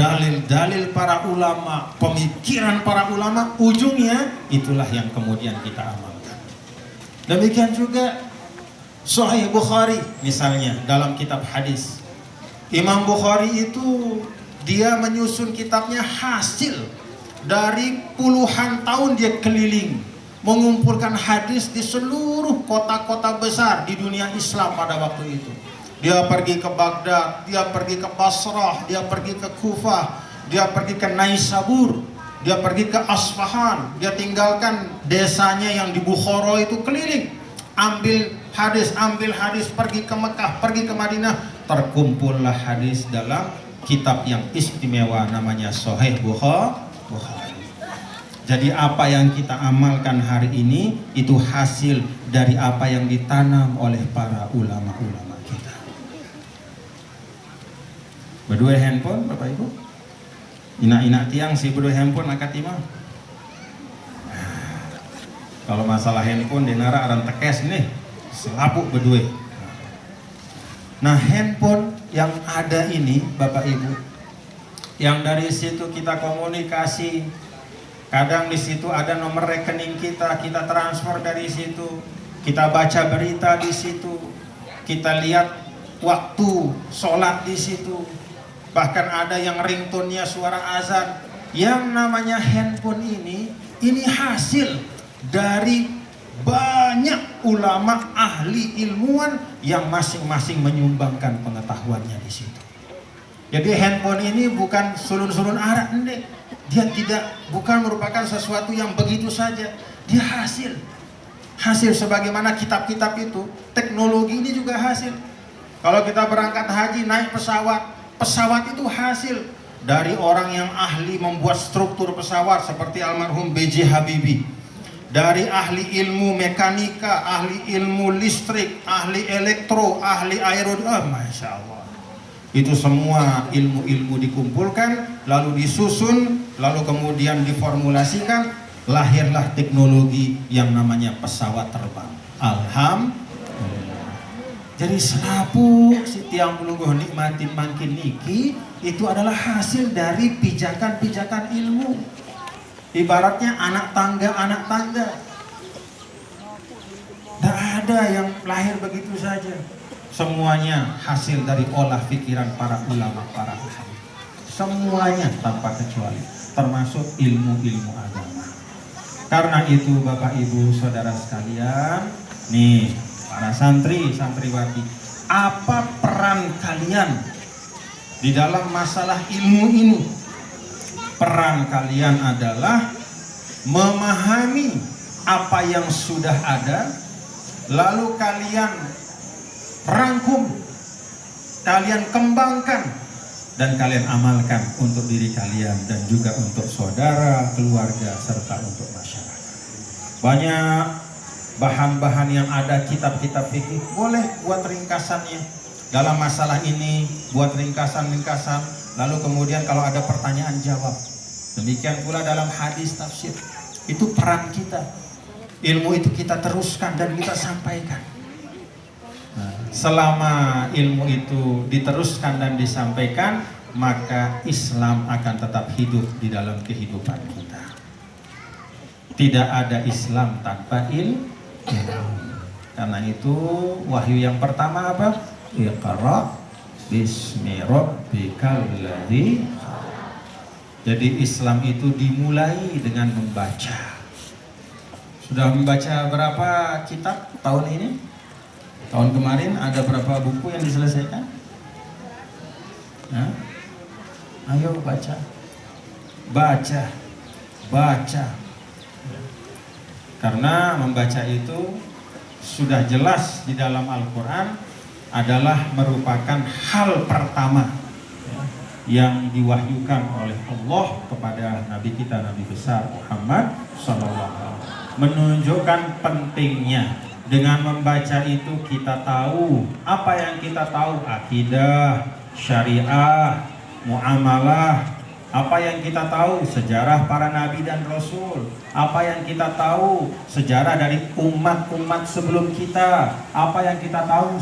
dalil-dalil para ulama, pemikiran para ulama, ujungnya itulah yang kemudian kita amalkan. Demikian juga Sahih Bukhari misalnya dalam kitab hadis. Imam Bukhari itu dia menyusun kitabnya hasil dari puluhan tahun dia keliling mengumpulkan hadis di seluruh kota-kota besar di dunia Islam pada waktu itu. Dia pergi ke Baghdad, dia pergi ke Basrah, dia pergi ke Kufah, dia pergi ke Naisabur, dia pergi ke Asfahan, dia tinggalkan desanya yang di Bukhara itu keliling, ambil hadis, pergi ke Mekah, pergi ke Madinah, terkumpullah hadis dalam kitab yang istimewa namanya Sahih Bukhari. Jadi apa yang kita amalkan hari ini itu hasil dari apa yang ditanam oleh para ulama-ulama kita. Berdua handphone Bapak Ibu, ina-ina tiang si berdua handphone angkat imam. Kalau masalah handphone di nara aran tekes nih selapuk berdua. Nah handphone yang ada ini Bapak Ibu, yang dari situ kita komunikasi, kadang di situ ada nomor rekening kita transfer dari situ, kita baca berita di situ, kita lihat waktu sholat di situ, bahkan ada yang ringtone-nya suara azan. Yang namanya handphone ini hasil dari banyak ulama ahli ilmuwan yang masing-masing menyumbangkan pengetahuannya di situ. Jadi handphone ini bukan sulun-sulun arak, dia bukan merupakan sesuatu yang begitu saja. Dia hasil sebagaimana kitab-kitab itu, teknologi ini juga hasil. Kalau kita berangkat haji naik pesawat itu hasil dari orang yang ahli membuat struktur pesawat seperti almarhum B.J. Habibie, dari ahli ilmu mekanika, ahli ilmu listrik, ahli elektro, ahli aerodinamika. Masya Allah, itu semua ilmu-ilmu dikumpulkan, lalu disusun, lalu kemudian diformulasikan, lahirlah teknologi yang namanya pesawat terbang. Alhamdulillah. Jadi selapu si tiang pelungguh nikmatin makin niki itu adalah hasil dari pijakan-pijakan ilmu. Ibaratnya anak tangga. Tidak ada yang lahir begitu saja. Semuanya hasil dari olah pikiran para ulama, para ahli. Semuanya tanpa kecuali, termasuk ilmu-ilmu agama. Karena itu Bapak Ibu Saudara sekalian, nih para santriwati, apa peran kalian di dalam masalah ilmu ini? Peran kalian adalah memahami apa yang sudah ada, lalu kalian rangkum, kalian kembangkan, dan kalian amalkan untuk diri kalian dan juga untuk saudara, keluarga, serta untuk masyarakat. Banyak bahan-bahan yang ada, kitab-kitab fikih, boleh buat ringkasannya dalam masalah ini, buat ringkasan-ringkasan, lalu kemudian kalau ada pertanyaan jawab. Demikian pula dalam hadis tafsir, itu peran kita. Ilmu itu kita teruskan dan kita sampaikan. Selama ilmu itu diteruskan dan disampaikan, maka Islam akan tetap hidup di dalam kehidupan kita. Tidak ada Islam tanpa ilmu. Karena itu wahyu yang pertama apa? Iqra bismi rabbikal ladzi. Jadi Islam itu dimulai dengan membaca. Sudah membaca berapa kitab tahun ini? Tahun kemarin ada berapa buku yang diselesaikan? Nah, ayo baca. Karena membaca itu sudah jelas di dalam Al-Quran adalah merupakan hal pertama yang diwahyukan oleh Allah kepada Nabi kita, Nabi besar Muhammad SAW, menunjukkan pentingnya. Dengan membaca itu kita tahu apa yang kita tahu, akidah, syariah, muamalah. Apa yang kita tahu, sejarah para nabi dan rasul. Apa yang kita tahu, sejarah dari umat-umat sebelum kita. Apa yang kita tahu,